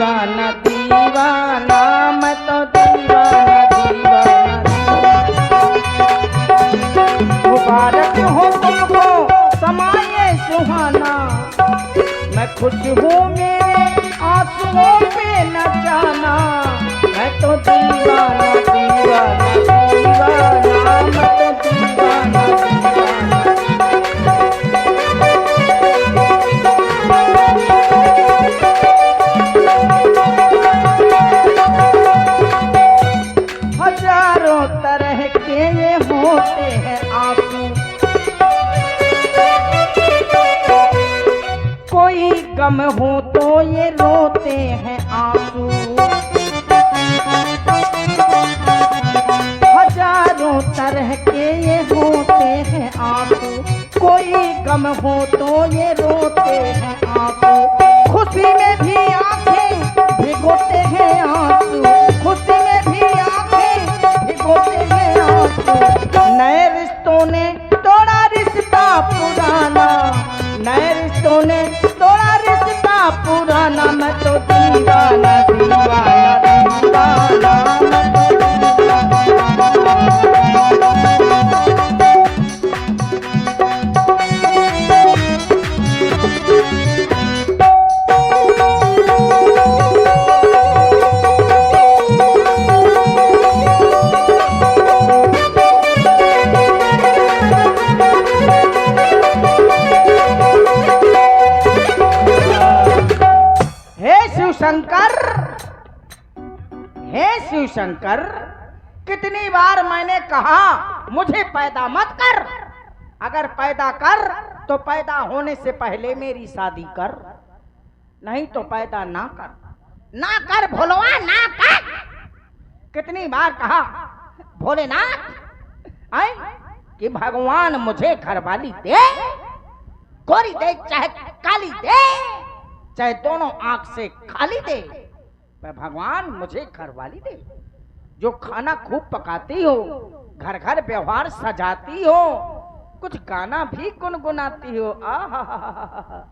दीवाना दीवाना, मैं तो दीवाना दीवाना। मुबारक हो तुमको समाये सुहाना, मैं खुश हूँ मेरे आंसुओं पे न जाना, मैं तो दीवाना दीवाना दीवाना, मैं तो दीवाना दीवाना। हजारों तरह के ये होते हैं आंसू, कोई गम हो तो ये रोते हैं आंसू। हजारों तरह के ये होते हैं आंसू, कोई गम हो तो ये रोते हैं आंसू। खुशी में भी आंखें भिगोते हैं आंसू, खुशी में भी आंखें भिगोते हैं आंसू। नए रिश्तों ने तोड़ा रिश्ता पुराना, नए रिश्तों ने तोड़ा रिश्ता पुराना, मैं तो दीवाना दीवाना दीवाना, मैं तो शंकर, हे शिव शंकर, कितनी बार मैंने कहा मुझे पैदा मत कर, अगर पैदा कर तो पैदा होने से पहले मेरी शादी कर, नहीं तो पैदा ना कर, ना कर भोलवा ना कर। कितनी बार कहा भोलेनाथ आए कि भगवान मुझे घरवाली दे, गोरी दे चाहे काली दे, चाहे दोनों आंख से खाली दे, पर भगवान मुझे घरवाली दे, जो खाना खूब पकाती हो, घर घर व्यवहार सजाती हो, कुछ गाना भी गुनगुनाती हो। आहा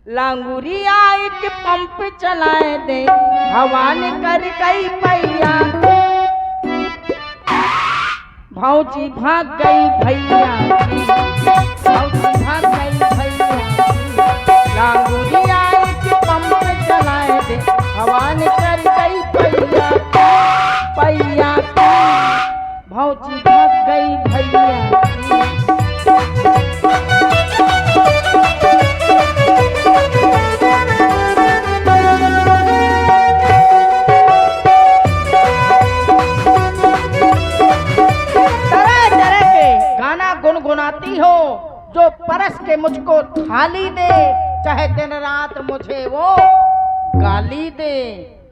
लांगुरी आई कि पंप चलाए दे, हवा ने कर गई पैया, भौजी भाग गई भैया, भौजी भाग गई भैया। लांगुरी आई कि पंप चलाए दे, हवा ने कर गई पैया पैया, भौजी भाग गई भैया। तरह तरह के गाना गुनगुनाती हो, जो परस के मुझको थाली दे, चाहे दिन रात मुझे वो गाली दे,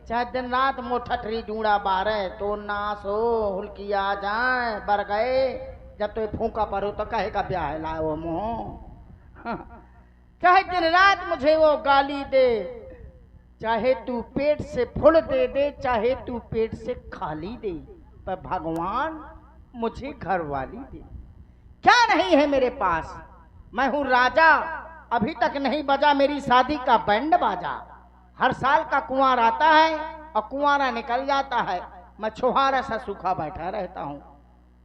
चाहे दिन रात मोठठरी डूड़ा बारे तो नास हो हुलकिया जाए बर गए, जब तो फूका पर हो तो कहेगा ब्याह लाए वो मुँह। चाहे दिन रात मुझे वो गाली दे, चाहे तू पेट से फुल दे दे, चाहे तू पेट से खाली दे, पर भगवान मुझे घरवाली दे। क्या नहीं है मेरे पास, मैं हूँ राजा, अभी तक नहीं बजा मेरी शादी का बैंड बाजा। हर साल का कुंवार आता है और कुंवारा निकल जाता है, मैं छुहारा सा सूखा बैठा रहता हूँ।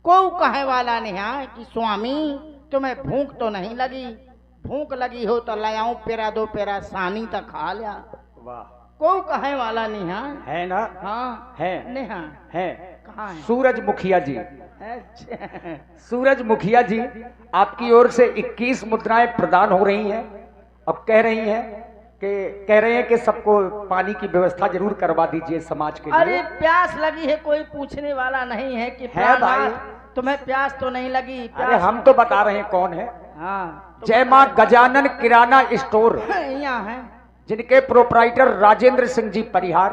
कोई कहे वाला नहीं है कि स्वामी तुम्हें भूख तो नहीं लगी, भूख लगी हो तो ले आऊं पेरा दो पेरा सानी तक खा लिया। वाह, कोई कहे वाला नहीं है ना? हाँ है, नहीं है। कहाँ है? सूरज मुखिया जी, अच्छा। सूरज मुखिया जी, आपकी ओर से 21 मुद्राएं प्रदान हो रही हैं और कह रहे हैं कि सबको पानी की व्यवस्था जरूर करवा दीजिए समाज के लिए। अरे प्यास लगी है, कोई पूछने वाला नहीं है कि है भाई, तुम्हें प्यास तो नहीं लगी? अरे हम तो बता रहे हैं कौन है। हाँ, जय मां गजानन किराना स्टोर, यहाँ है, जिनके प्रोपराइटर राजेंद्र सिंह जी परिहार,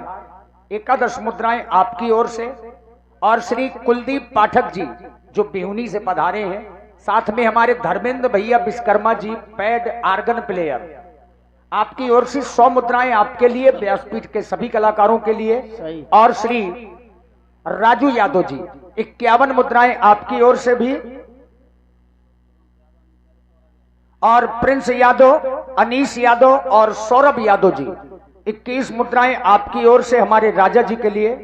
11 मुद्राएं आपकी ओर से, और श्री कुलदीप पाठक जी जो बिहुनी से पधारे हैं, साथ में हमारे धर्मेंद्र भैया Vishwakarma ji pad argon player, आपकी ओर से 100 मुद्राएं आपके लिए, व्यासपीठ के सभी कलाकारों के लिए, और श्री राजू यादव जी 51 मुद्राएं आपकी ओर से भी, और प्रिंस यादव, अनीश यादव और सौरभ यादव जी 21 मुद्राएं आपकी ओर से हमारे राजा जी के लिए।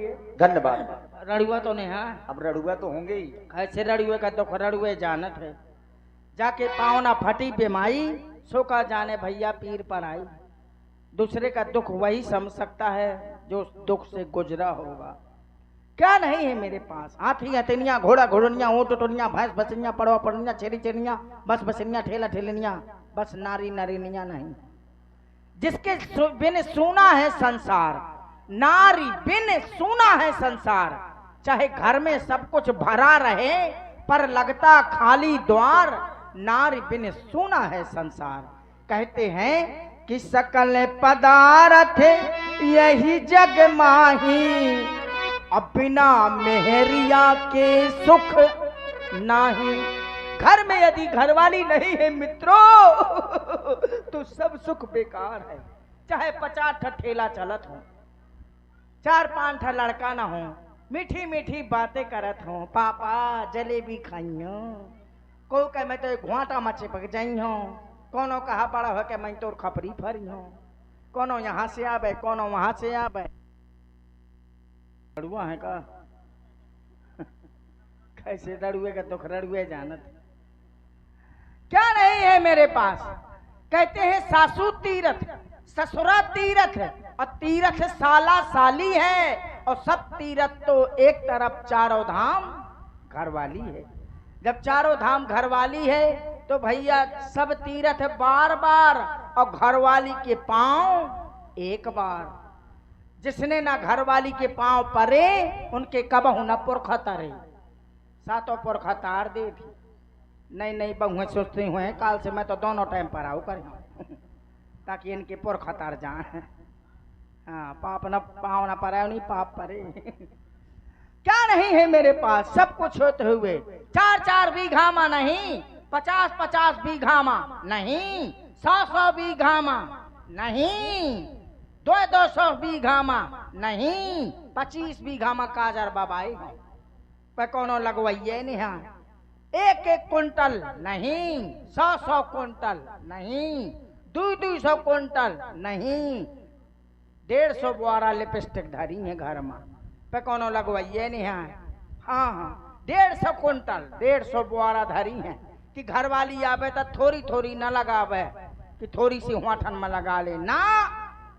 धन्यवाद। रड़ुआ तो नहीं है, अब रड़ुआ तो होंगे ही। ऐसे रड़ुए का दुख रड़ुए जानत है, जाके पावना फटी बेमाई सो का जाने भैया पीर पर आई। दूसरे का दुख वही समझ सकता है जो दुख से गुजरा होगा। क्या नहीं है मेरे पास? हाथी हथेनिया, घोड़ा घोड़निया, ऊँट उटनिया, भैंस भसनिया, पड़वा पड़निया, छेरी छेरिया, बस बसनिया, ठेला ठेलनिया, बस नारी नरीनिया नहीं। जिसके बिन सूना है संसार, नारी बिन सूना है संसार। चाहे घर में सब कुछ भरा रहे पर लगता खाली द्वार, नारी बिन सूना है संसार। कहते हैं कि सकल पदार्थ यही जग माही, अब बिना मेहरिया के सुख नाही। घर में यदि घरवाली नहीं है मित्रों तो सब सुख बेकार है। चाहे 50 ठेला चलत हो, 4-5 लड़का ना हो, मीठी मीठी बातें करत हो, पापा जलेबी खाइयो, को कह मैं तो घुआटा मचे पक जाई हो, कोनो कहा बड़ा हो के मैं तोर खपरी फरी हो, कोनो यहाँ से आवे कोनो वहां से आवे। रड़ुआ है का कैसे रड़ुए का दुख रड़ुए जानत। क्या नहीं है मेरे पास? कहते हैं सासू तीरथ ससुरा तीरथ और तीरथ साला साली है, और सब तीरथ तो एक तरफ चारों धाम घरवाली है। जब चारों धाम घरवाली है तो भैया सब तीरथ बार बार और घरवाली के पांव एक बार। जिसने ना घरवाली के पांव परे उनके कबहू न पुरखा तरे, सातों पुरखा तार दे थी। नहीं नहीं बहुएं सोचती हुए काल से मैं तो दोनों टाइम पर आऊ कर ताकि इनके पुरखा तार जाए। हाँ, पाप न पाँव न परे नहीं पाप परे। क्या नहीं है मेरे पास? सब कुछ होते हुए 4-4 बीघा में नहीं, 50-50 बीघा में नहीं, 100-100 बीघा में नहीं, 200 बीघा में नहीं, 25 बीघा में काजर बाबाई है पे कोनो लगवाइए नहीं है। 1-1 कुंटल नहीं, 100-100 कुंटल नहीं, 200 कुंटल नहीं, 150 बुआरा लिपस्टिक धरी है घर में पे कोनो लगवाइए नहीं है। हाँ हाँ, 150 कुंटल 150 बुआरा धरी है कि घरवाली आवे तो थोड़ी थोड़ी न लगावे कि थोड़ी सी होठन में लगा ले ना,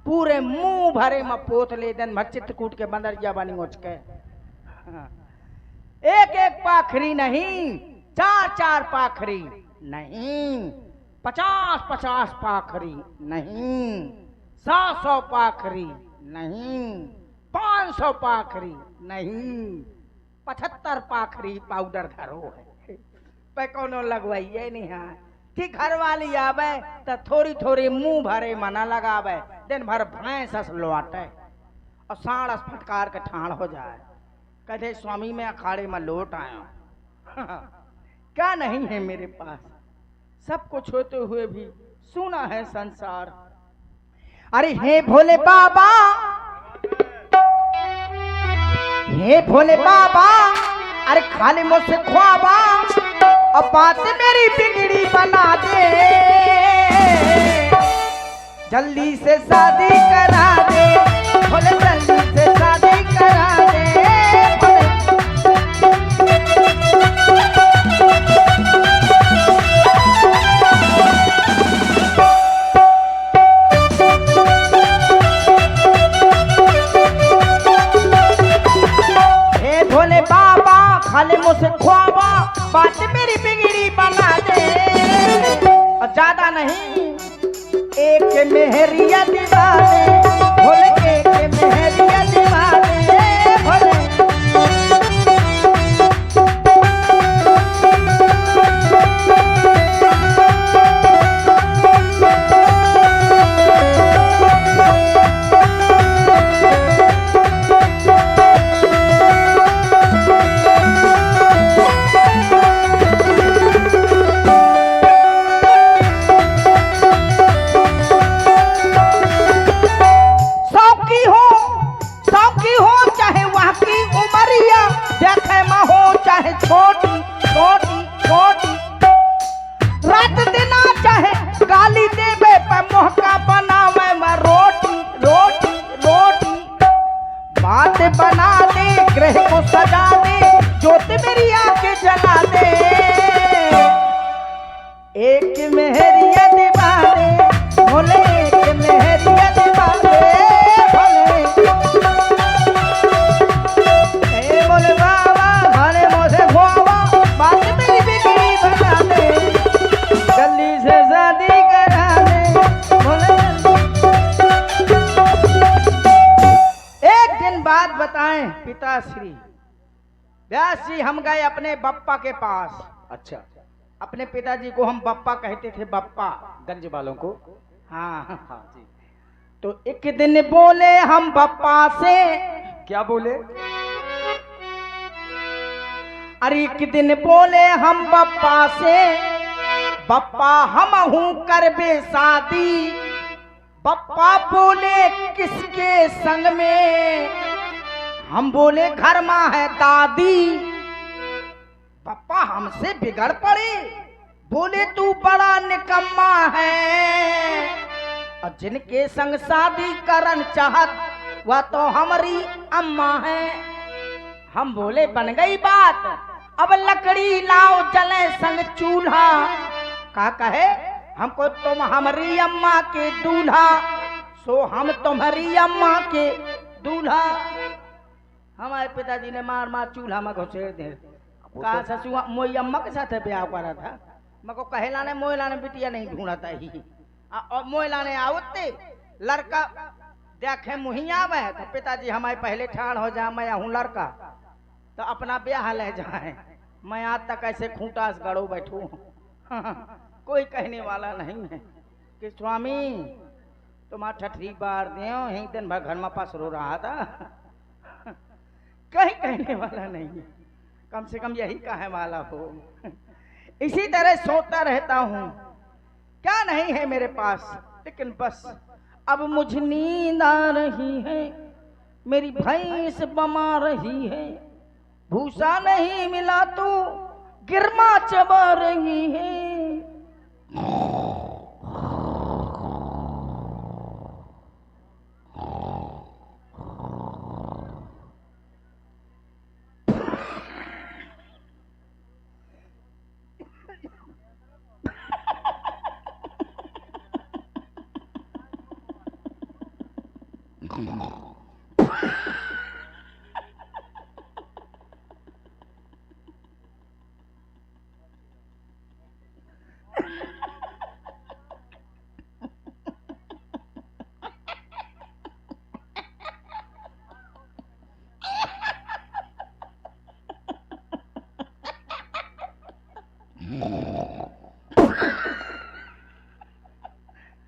पूरे मुंह भरे में पोत ले दिन भर चित्रकूट के बंदरिया बनी उच के। 1-1 पाखरी नहीं, 4-4 पाखरी नहीं, 50-50 पाखरी नहीं, 100-100 पाखरी नहीं, 500 पाखरी नहीं, 75 पाखरी पाउडर धरो है पे कोनो लगवाइए नहीं है कि घरवाली आवे तो थोड़ी थोड़ी मुंह भरे मना लगावे, दिन भर भैंस लौटे और साढ़ फटकार के ठाण हो जाए। कहते स्वामी में अखाड़े में लौट आया। क्या नहीं है मेरे पास? सब कुछ होते हुए भी सुना है संसार। अरे हे भोले बाबा, हे भोले बाबा, अरे खाली मुझसे ख्वाबा और बात मेरी बिगड़ी बना दे, जल्दी से शादी करा दे भोले, जल्दी से शादी करा दे भोले बाबा, खाली मुझसे ख्वाबा बात मेरी बिगड़ी बना दे, और ज्यादा नहीं एक मेहरिया दिवा दे भोले, एक मेहरिया दिवा दे भोले। घट बना दे, ग्रह को सजा दे, ज्योत मेरी आंखें जला दे। एक मेहरिया दिवा दे भोले, एक मेहरिया दिवा दे भोले। ए बोले बाबा भले मोसे खोवा, बात मेरी बिगड़ी बना दे, जल्दी से शादी करा दे भोले। एक दिन बाद बताएं पिताश्री व्यास जी, हम गए अपने बप्पा के पास। अच्छा, अपने पिताजी को हम बप्पा कहते थे, बप्पा गंज वालों को। हाँ हाँ जी। तो एक दिन बोले हम बप्पा से, क्या बोले? अरे एक दिन बोले हम बप्पा से, बप्पा हम हूं करबे शादी। बप्पा बोले किसके संग में, हम बोले घर मां है दादी। पप्पा हमसे बिगड़ पड़े, बोले तू बड़ा निकम्मा है, और जिनके संग शादी करन चाहत वह तो हमारी अम्मा है। हम बोले बन गई बात, अब लकड़ी लाओ जले संग चूल्हा। का कहे हमको तुम हमारी अम्मा के दूल्हा, सो हम तुम्हारी अम्मा के दूल्हा। हमारे पिताजी ने मार मार चूल्हा में घुसेड़ दे। कहा ससुआ मोई अम्मा के साथ ब्याह करा था, मको कहला ने मोयला ने बिटिया नहीं ढूंढता ही, और मोयला ने आवते लड़का देखे मुहिया आवे, तो पिताजी हमारे पहले ठाण हो जा, मैं हूँ लड़का तो अपना ब्याह ले जाए। मैं आज तक ऐसे खूंटा से गड़ो बैठू कोई कहने वाला नहीं है कि स्वामी तुम ठठी बार दियो, यही दिन भर घर में पास रो रहा था कहीं कहने वाला नहीं है, कम से कम यही कहे वाला हो। इसी तरह सोता रहता हूँ, क्या नहीं है मेरे पास, लेकिन बस अब मुझे नींद आ रही है, मेरी भैंस बमा रही है, भूसा नहीं मिला तो गिरमा चबा रही है।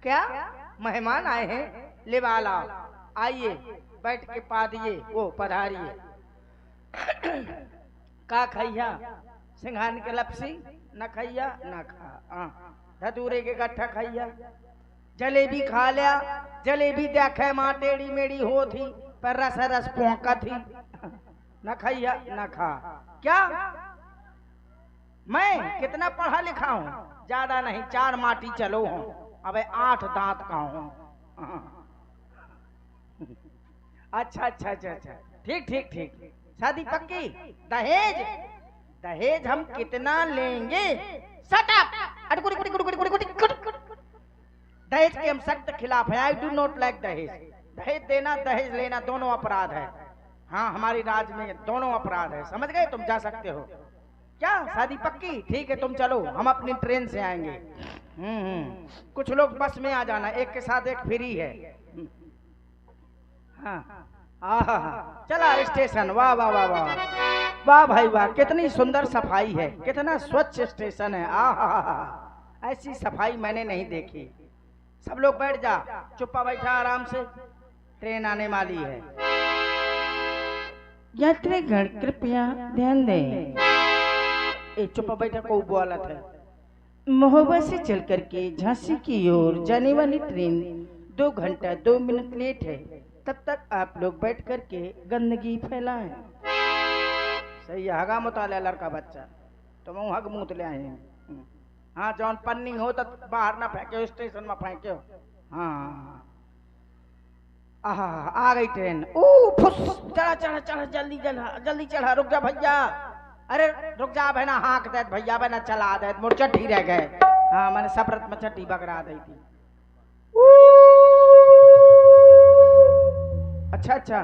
क्या मेहमान आए हैं, ले वाला आइए बैठ के पा दिए, वो पधारिए। का खैया सिंघान के लपसी न खैया न खा, धतूरे के गट्ठा खैया, जलेबी खा लिया, जलेबी देखे माँ टेढ़ी मेढ़ी हो थी पर रस रस पोंका थी, न खैया न खा। क्या मैं कितना पढ़ा लिखा हूँ, ज्यादा नहीं, 4 माटी चलो हूँ, अबे 8 दांत का हूँ। अच्छा अच्छा अच्छा अच्छा, ठीक ठीक ठीक, शादी पक्की। दहेज दहेज हम कितना लेंगे? Shut up. दहेज के हम सख्त खिलाफ है, आई डू नॉट लाइक दहेज। दहेज देना दहेज लेना दोनों अपराध है। हाँ, हमारी राज में दोनों अपराध है, समझ गए? तुम जा सकते हो। क्या शादी पक्की? ठीक है, तुम चलो, हम अपनी ट्रेन से आएंगे। कुछ लोग बस में आ जाना, एक के साथ एक फ्री है। हाँ, चला स्टेशन। वाह वाह वाह वाह वाह भाई वाह, कितनी सुंदर सफाई है, कितना स्वच्छ स्टेशन है। ऐसी सफाई मैंने नहीं देखी। सब लोग बैठ जा, चुप्पा बैठा आराम से, ट्रेन आने वाली है। यात्रीगण कृपया ध्यान दें। चुप्पा बैठा को बोला था। महोबा से चल करके झांसी की ओर जाने वाली ट्रेन 2 घंटा 2 मिनट लेट है, तब तक आप लोग बैठ करके गंदगी फैलाएं। सही है, हगा मुताले लड़का बच्चा, तो मैं हग मूत ले आए हैं। हाँ, जौन पन्नी हो तो बाहर ना फेंके, स्टेशन में फेंके। हाँ, आहा, आ गई ट्रेन। ओ फुस, चढ़ा चढ़ा चढ़ा, जल्दी चढ़ा, जल्दी चढ़ा। रुक जा भैया, अरे रुक जा बहना, हाँक दे भैया, बहना चला दे, मोर चट्टी रह गए। हाँ, मैंने सफरत में चट्टी बकरा दी थी। अच्छा अच्छा,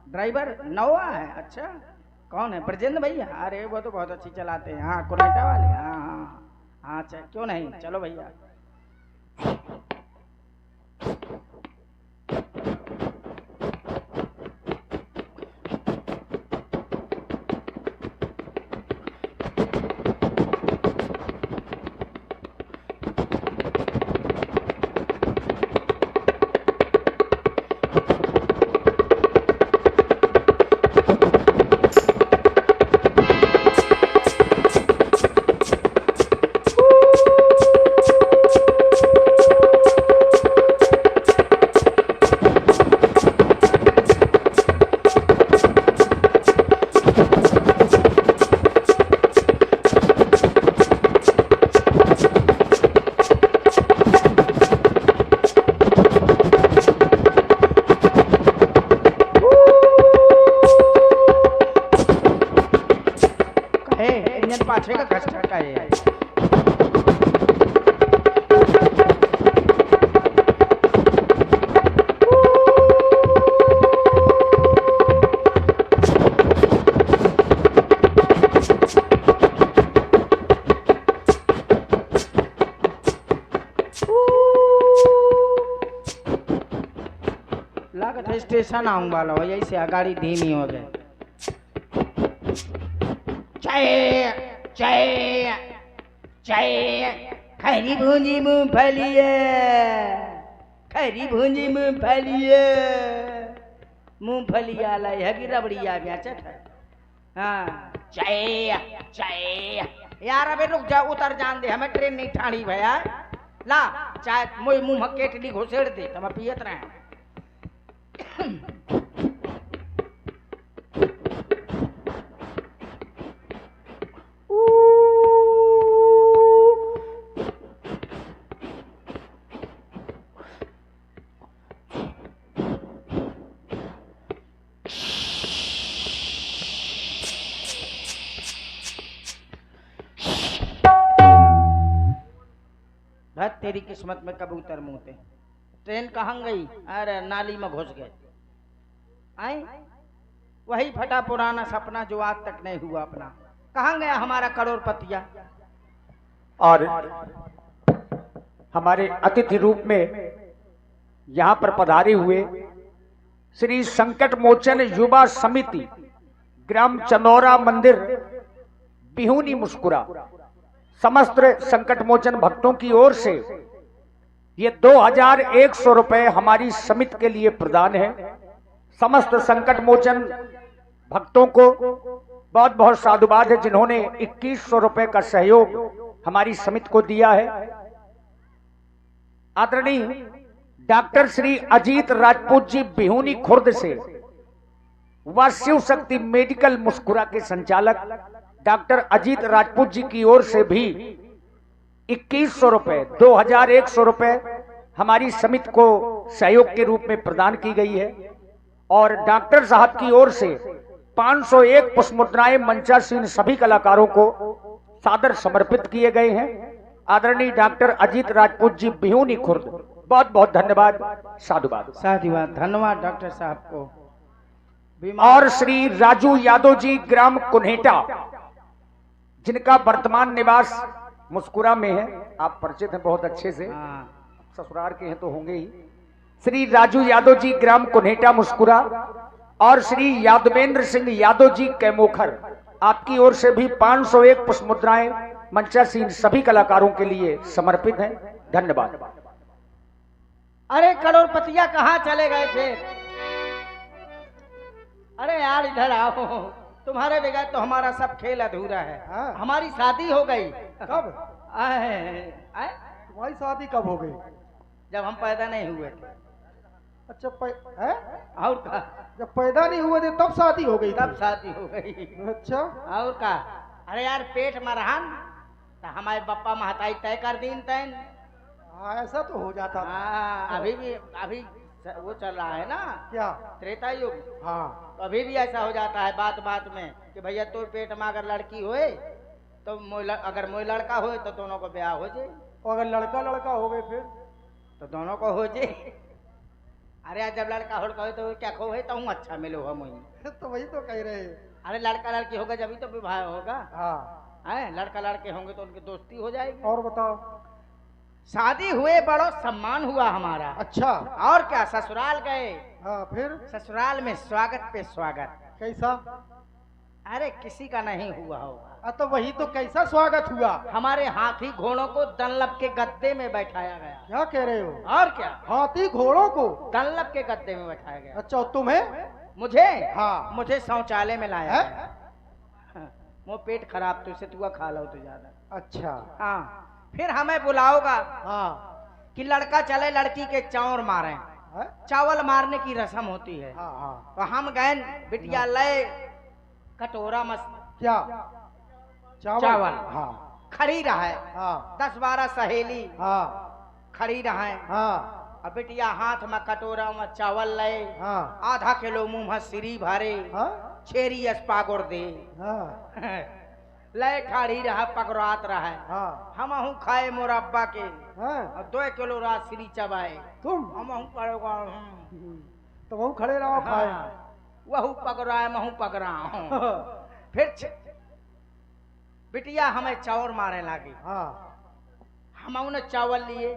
ड्राइवर नौवा है। अच्छा, कौन है? ब्रजेंद्र भैया? अरे वो तो बहुत अच्छी चलाते हैं। हाँ, कुनेटा वाले। हाँ हाँ हाँ, अच्छा क्यों नहीं, चलो भैया। पाछे का कष्ट का है। लागत है स्टेशन आऊं वाला हो, यही से गाड़ी धीमी हो गई। चाय चाय चाय, खरी भूंजी मूंगफली है, खरी भूंजी मूंगफली है। मूंगफली आला है कि रबड़ी आ गया चट। हाँ, चाय चाय। यार अबे रुक जा, उतर जान दे, हमें ट्रेन नहीं ठाणी भैया। ला चाय मोई मुंह में केटली घुसेड़ दे, तो मैं पियत रहे। तेरी किस्मत में कबूतर मुंह थे। ट्रेन कहाँ गई? अरे नाली में घुस गए। आई वही फटा पुराना सपना जो आज तक नहीं हुआ अपना। कहाँ गया हमारा करोड़पतिया? और हमारे अतिथि रूप में यहाँ पर पधारे हुए श्री संकट मोचन युवा समिति ग्राम चंदौरा मंदिर बिहुनी मुस्कुरा समस्त संकट मोचन भक्तों की ओर से ये 2100 रुपए हमारी समिति के लिए प्रदान है। समस्त संकट मोचन भक्तों को बहुत बहुत साधुवाद है जिन्होंने 2100 रुपए का सहयोग हमारी समिति को दिया है। आदरणीय डॉक्टर श्री अजीत राजपूत जी बिहुनी खुर्द से व शिव शक्ति मेडिकल मुस्कुरा के संचालक डॉक्टर अजीत राजपूत जी की ओर से भी 2100 रुपए 2100 रुपए हमारी समिति को सहयोग के रूप में प्रदान की गई है। और डॉक्टर साहब की ओर से 501 पुष्प मुद्राएं मंचासीन सभी कलाकारों को सादर समर्पित किए गए हैं। आदरणीय डॉक्टर अजीत राजपूत जी बिहुनी खुर्द, बहुत बहुत धन्यवाद, साधुवाद। साधुवाद, धन्यवाद डॉक्टर साहब को। और श्री राजू यादव जी ग्राम कुन्हेटा जिनका वर्तमान निवास मुस्कुरा में है, आप परिचित हैं बहुत अच्छे से, ससुराल के हैं तो होंगे ही। श्री राजू यादव जी ग्राम कुन्हेटा मुस्कुरा और श्री यादवेंद्र सिंह यादव जी कैमोखर, आपकी ओर से भी 501 पुष्प मुद्राएं मंचासीन सभी कलाकारों के लिए समर्पित हैं। धन्यवाद। अरे करोड़पतिया कहाँ चले गए थे? अरे यार इधर आओ, तुम्हारे बगैर तो हमारा सब खेल अधूरा है। हमारी शादी हो गई। कब? तुम्हारी शादी कब हो गई? जब हम पैदा नहीं हुए थे। अच्छा और का? जब पैदा नहीं हुए थे तब शादी हो गई? तब शादी हो गई। अच्छा, और का? अरे यार पेट में रहन तो हमारे बप्पा महताई तय कर दीन तैन। हाँ ऐसा तो हो जाता। हाँ, अभी वो चल रहा है ना क्या? त्रेता युग। हाँ। तो अभी भी ऐसा हो जाता है बात बात में कि भैया तो पेट में अगर लड़की होए तो अगर मोय लड़का होए तो दोनों को ब्याह हो जाए, और अगर लड़का लड़का हो गए फिर? तो दोनों को हो जाए। अरे यार जब लड़का हो तो क्या खो है तो हूँ अच्छा मिलो हम वही। तो वही तो कह रहे हैं। अरे लड़का लड़की होगा जब ही तो विवाह होगा। हाँ। है लड़का लड़के होंगे तो उनकी दोस्ती हो जाएगी। और बताओ। शादी हुए बड़ो सम्मान हुआ हमारा। अच्छा। और क्या ससुराल गए। हाँ फिर? ससुराल में स्वागत पे स्वागत। कैसा? अरे किसी का नहीं हुआ होगा। तो वही तो, कैसा स्वागत हुआ? हमारे हाथी घोड़ों को डनलप के गद्दे में बैठाया गया। क्या कह रहे हो? और क्या, हाथी घोड़ों को डनलप के गद्दे में बैठाया गया। अच्छा, और तुम्हें? मुझे? हाँ। मुझे शौचालय में लाया है? गया। वो पेट खराब तो इसे तू खा लो तो ज्यादा। अच्छा। हाँ फिर हमें बुलाओगा हाँ। कि लड़का चले लड़की के चावल मारे। है? चावल मारने की रस्म होती है। हाँ हाँ। तो हम गए बिटिया लय कटोरा मस क्या? चावल। हाँ खड़ी रहे। हाँ 10-12 सहेली हाँ खड़ी रहे। हाँ और बिटिया हाथ में कटोरा में चावल ले। हाँ आधा किलो मुंह में सीरी भरे। हाँ छेरी अस्पागुर दे। हाँ लय ठाड़ी रहा पकड़ात रहा। हाँ हम हूँ खाए मुरब्बा के हाँ। और 2 किलो रात सीरी चबाए। तुम? हम हूँ पड़ोगा। तो वहाँ खड़े रहो खाए। वहू पकड़ा महू पकड़ा हूँ। फिर बिटिया हमें चावल मारे लागी। हाँ। हम उन्हें चावल लिए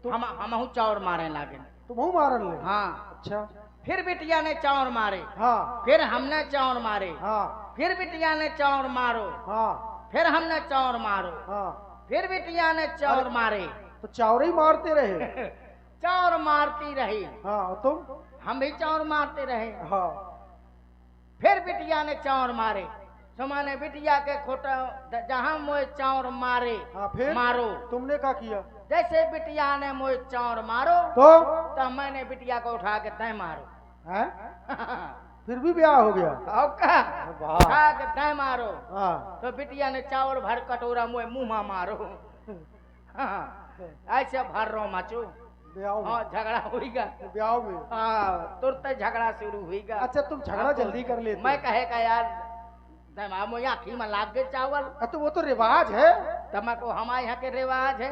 हम चावल मारे लागे। तुम हूँ मारन ले? हाँ। अच्छा। फिर बिटिया ने चावल मारे। हाँ फिर हमने चावल मारे। हाँ फिर बिटिया ने चावल मारो। हाँ फिर हमने चावल मारो। हाँ। फिर बिटिया ने चावल मारे। तो चावल ही मारते रहे? चावल मारती रही। हाँ। और तुम? हम भी चावल मारते रहे। हाँ। फिर बिटिया ने चावल मारे। सुमाने बिटिया के खोटा जहाँ मोए चावल मारे। हाँ फिर? मारो। तुमने क्या किया? जैसे बिटिया ने मोए चावल मारो तो मैंने बिटिया को उठा के तय मारो। है? फिर भी ब्याह हो गया? वाह। उठा के तय मारो। हाँ। तो बिटिया ने चावल भर कटोरा मोए मुंह में मारो। ऐसे भर रो मचो। ब्याह में? हाँ झगड़ा हुईगा। ब्याह में? हाँ तुरंत झगड़ा शुरू हुईगा। अच्छा, तुम झगड़ा जल्दी कर लेते? मैं कहे का यार दमा मोया आँखी में लाग गए चावल। तो वो तो रिवाज है। तमा को हमारे यहाँ के रिवाज है।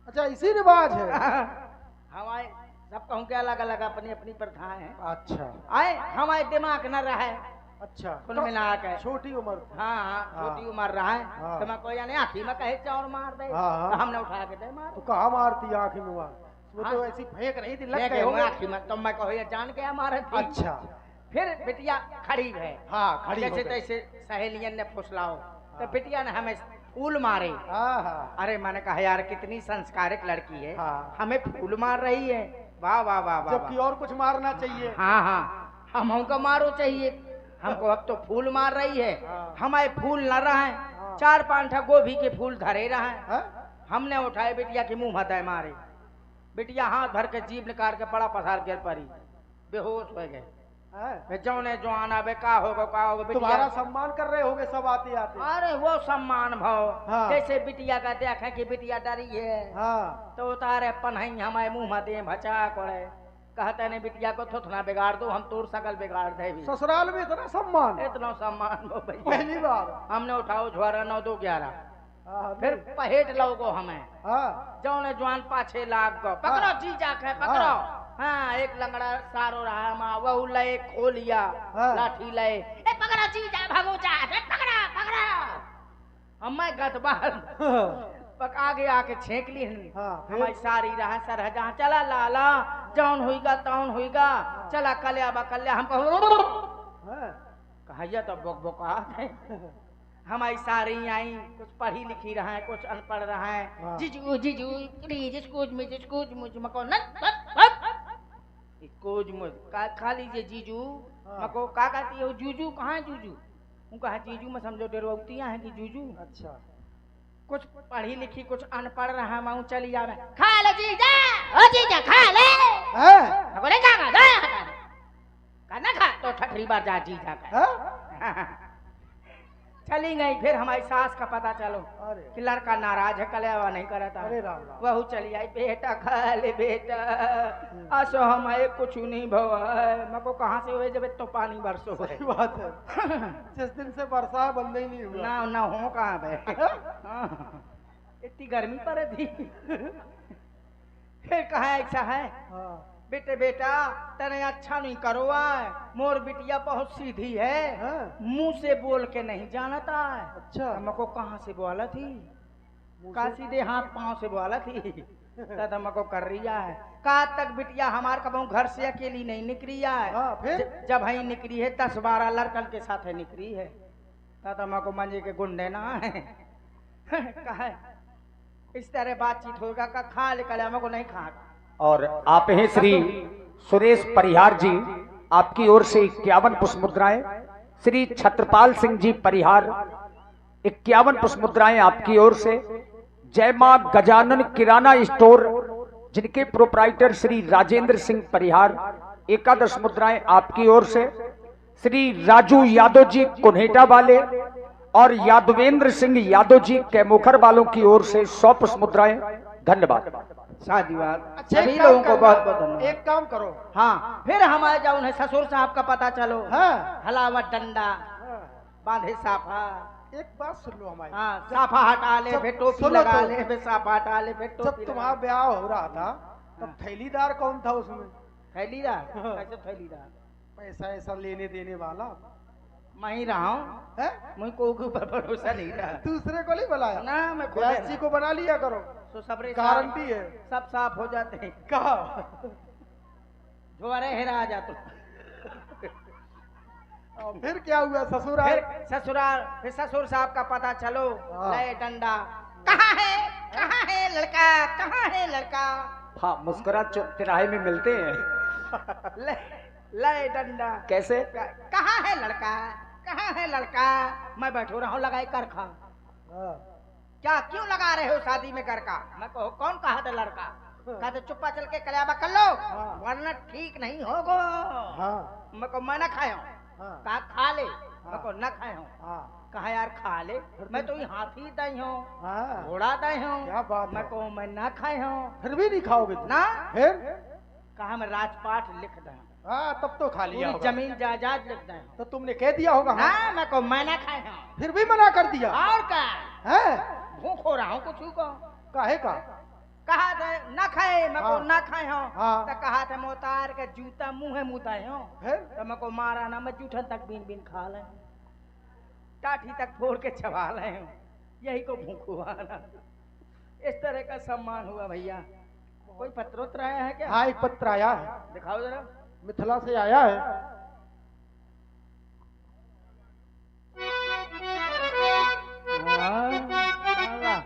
अच्छा, इसी रिवाज है? हमारे सब कहूँ के अलग अलग अपनी अपनी प्रथाएं हैं। अच्छा। आए हमारे दिमाग न रहे। अच्छा। कुल मिला के छोटी उम्र थी। हाँ हाँ छोटी उम्र रहा है। हाँ। तो मैं कोई यानी आँखी में कहे चावल मार दे। हाँ। तो हमने उठा के दे मार। तो कहाँ मारती आँखी में? वहाँ वो तो हाँ। ऐसी फेंक रही थी, लग लेके गए मैं होंगे। आँखी में तो मैं कहो ये जान के हमारे थी। अच्छा। फिर बिटिया खड़ी है। हाँ खड़ी हो जैसे गई। तैसे सहेलियन ने फुसलाओ तो बिटिया ने हमें फूल मारे। हाँ हाँ। अरे मैंने कहा यार कितनी संस्कारिक लड़की है। हाँ। हमें फूल मार रही है। वाह वाह वाह वाह। जबकि और कुछ मारना चाहिए। हाँ हाँ हमको मारो चाहिए। हमको अब तो फूल मार रही है। हाँ। हमारे फूल न रहे। हाँ। 4-5 गोभी के फूल धरे रहे। हाँ? हमने उठाए बिटिया के मुंह हथाए मारे। बिटिया हाथ भर के जीभ निकाल के बड़ा पसार गिर पड़ी, बेहोश हो गए। हाँ? जौने जवान आवे का होगा तुम्हारा सम्मान कर रहे होंगे सब आते आते। अरे वो सम्मान भाव। हाँ। जैसे बिटिया का देखे कि बिटिया डरी है। हाँ। तो उतारे पन्हई हमारे मुंह में दे भचा पड़े। कहते ने बिटिया को थोथना बिगाड़ दो, हम तोर सकल बिगाड़ दे भी। ससुराल में इतना सम्मान? इतना सम्मान हो भैया। पहली बार। हमने उठाओ झुआरा 9-2-11। हाँ, फिर पहेट लोगो हमें। हाँ। जौने जवान पाछे लाग गो पकड़ो जीजा के पकड़ो। हाँ एक लंगड़ा सारो रहा माँ वह लय खोलिया। हाँ। लाठी लय ए पकड़ा जीजा भगोचा पकड़ा पकड़ा। हमें गतबार पक आगे आके छेक ली। हाँ, फिर? हमारी सारी रहा सर जहाँ चला लाला जौन हुईगा तौन हुईगा। चला कल्या बकल्या हम हाँ। कहिया तो बोक बोका हमारी सारी आई कुछ पढ़ी लिखी रहा है कुछ अनपढ़ रहा है। हाँ। जीजू जीजू प्लीज एक्सक्यूज मी मको न एक्सक्यूज मी खा लीजिए जीजू। हाँ। मको का कहती हो जूजू कहाँ है जूजू? हूँ कहा जीजू में समझो डेरवतियाँ हैं कि जूजू। अच्छा। कुछ पढ़ी लिखी कुछ अनपढ़ रहा मैं चली जावे खा ले जीजा ओ जीजा खा ले। हाँ? मको नहीं खा ना खा तो ठठरी बार जा जीजा का। हाँ? चली गई। फिर हमारी सास का पता चलो अरे कि लड़का नाराज है, कलेवा नहीं करता। अरे राम राम। वहू चली आई, बेटा खा ले बेटा, असो हमारे कुछ नहीं भवा है। मैं को कहाँ से हुए जब तो पानी बरसो है। सही बात है। जिस दिन से वर्षा बंद ही नहीं हुआ। ना ना हो कहाँ बे। हाँ, इतनी गर्मी पड़े थी। फिर कहा ऐसा है हाँ। बेटे बेटा तेरे अच्छा नहीं करो आए, मोर बिटिया बहुत सीधी है, हाँ। मुंह से बोल के नहीं जानता है। अच्छा। हमको कहाँ से बोला थी, मुँह का से- सीधे हाथ पांव से बोला थी। तब हमको कर रही है कहा तक बिटिया हमार कबू घर से अकेली नहीं निकली है। हाँ, फिर? जब ही निकली है 10-12 लड़कन के साथ है निकली है। तब हमको मंजे के गुंडे ना है। कहा इस तरह बातचीत होगा का खा लेकर हमको नहीं खा। और आप हैं श्री सुरेश परिहार जी, आपकी ओर से 51 पुष्प मुद्राएं। श्री छत्रपाल सिंह जी परिहार 51 पुष्प मुद्राएं आपकी ओर से। जय मां गजानन किराना स्टोर जिनके प्रोप्राइटर श्री राजेंद्र सिंह परिहार 51 मुद्राएं आपकी ओर से। श्री राजू यादव जी कुन्हेटा वाले और यादवेंद्र सिंह यादव जी कैमोखर वालों की ओर से 100 पुष्प मुद्राएं। धन्यवाद। शादीवाद अच्छा, सभी एक काम लोगों को करना, बहुत बहुत धन्यवाद। एक काम करो। हाँ फिर हमारे जाऊन है ससुर साहब का पता चलो। हाँ। हलावत डंडा हाँ। बांधे साफा। एक बात सुन लो हमारी। हाँ साफा हटा ले जब- फिर टोपी सुनो लगा तो। ले फिर साफा हटा ले फिर जब टोपी तुम्हारा ब्याह हो रहा था तब थैलीदार कौन था उसमें? थैलीदार हाँ। कैसे थैलीदार पैसा ऐसा लेने देने वाला मैं ही रहा हूँ, है? मुझे को ऊपर भरोसा नहीं रहा। दूसरे को नहीं बुलाया? ना मैं खुद व्यास जी को बना लिया करो, तो सबरे गारंटी है। सब साफ हो जाते हैं। कहा? जो अरे हेरा आ जा तो और फिर क्या हुआ? ससुर आए? फिर ससुराल फिर ससुर साहब का पता चलो। हाँ। ले डंडा कहाँ है लड़का, कहाँ है लड़का। हाँ, मुस्कुरा तिराहे में मिलते हैं। ले ले डंडा कैसे? कहाँ है लड़का, कहाँ है लड़का। मैं बैठो रहा हूँ लगाई कर खा। हाँ। क्या क्यों लगा रहे हो शादी में कर का। मैं कहो कौन कहा था लड़का। कहते चुप्पा चल के कल्याबा कर लो हाँ। वरना ठीक नहीं होगो। हाँ। मैं को मैं ना खाया हूँ। हाँ। कहा खा ले। मैं को ना खाया हूँ। हाँ। कहा यार खा ले, मैं तो हाथी दई हूँ हाँ। घोड़ा दई हूँ। क्या बात मैं है। को मैं ना खाए हूँ। फिर भी नहीं खाओगे तुम? ना फिर? कहा मैं राजपाट लिख दे हाँ, तब तो खा लिया पूरी होगा। जमीन जायदाद लिख दे। तो तुमने कह दिया होगा ना हाँ? मैं को मैं ना खाए हूँ। फिर भी मना कर दिया और क्या है? भूख हो रहा हूँ कुछ को। काहे का? कहा था ना खाए, मैं को हाँ। ना खाए हूँ। हाँ। तो कहा था मोतार के जूता मुँह मुताए हूँ। फिर? तो मैं को मारा ना, मैं जूठन तक बीन बीन खा ले, टाठी तक फोड़ के चबा ले हूँ। यही को भूख हुआ ना। इस तरह का सम्मान हुआ भैया। कोई पत्रोत्तर आया है क्या? हाँ, एक पत्र आया है, दिखाओ जरा। मिथिला से आया है। वाह,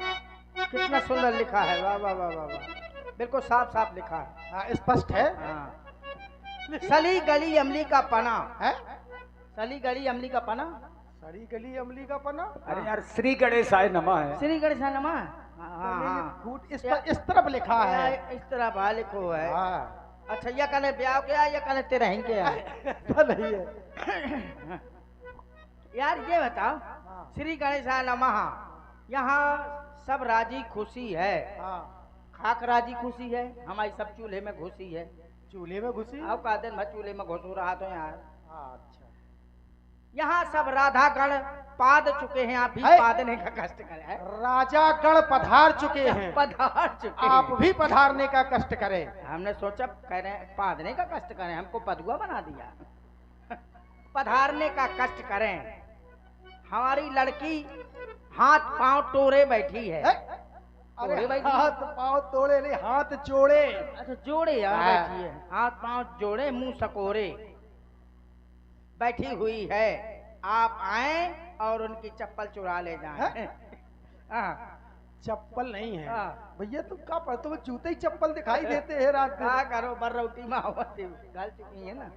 कितना सुंदर लिखा है। वाह वाह वाह वाह वाह, बिल्कुल साफ साफ लिखा है। हाँ, स्पष्ट है। हाँ। सली गली अमली का पना है? सली गली अमली का पना। सड़ी गली अमली का पना? अरे यार, श्री गणेश आय नमः है। श्री गणेश नमा। हाँ हाँ फूट इस पर इस तरफ लिखा है। इस तरह भा लिखो है। हाँ। अच्छा ये कल ब्याह क्या ये कल तेरे ही के ऐसा नहीं है। यार ये बताओ, हाँ। श्री गणेश नमः यहाँ सब राजी खुशी है। हाँ। खाक राजी खुशी है, हमारी सब चूल्हे में घुसी है। चूल्हे में घुसी? अब का दिन भर चूल्हे में घुसू रहा तो यार। अच्छा। यहाँ सब राधा गण पाद चुके हैं, आप भी है? पादने का कष्ट करें है? राजा गण पधार चुके हैं, पधार चुके आप हैं। भी पधारने का कष्ट करें। हमने सोचा कह रहे हैं पादने का कष्ट करें, हमको पदुआ बना दिया। पधारने का कष्ट करें। हमारी लड़की हाथ पांव टोरे बैठी है। है? अरे तोड़े भाई। हाथ पाँव तोड़े नहीं, हाथ जोड़े। अच्छा जोड़े यार हाँ। बैठी है, हाथ पांव जोड़े मुंह सकोरे बैठी हुई है। आप आए और उनकी चप्पल चुरा ले जाएं। हाँ। चप्पल नहीं है हाँ। भैया, तुम क्या पढ़ते हो? जूते ही चप्पल दिखाई देते हैं रात में। क्या करो, बर्रौटी में आवत गल चुकी है ना।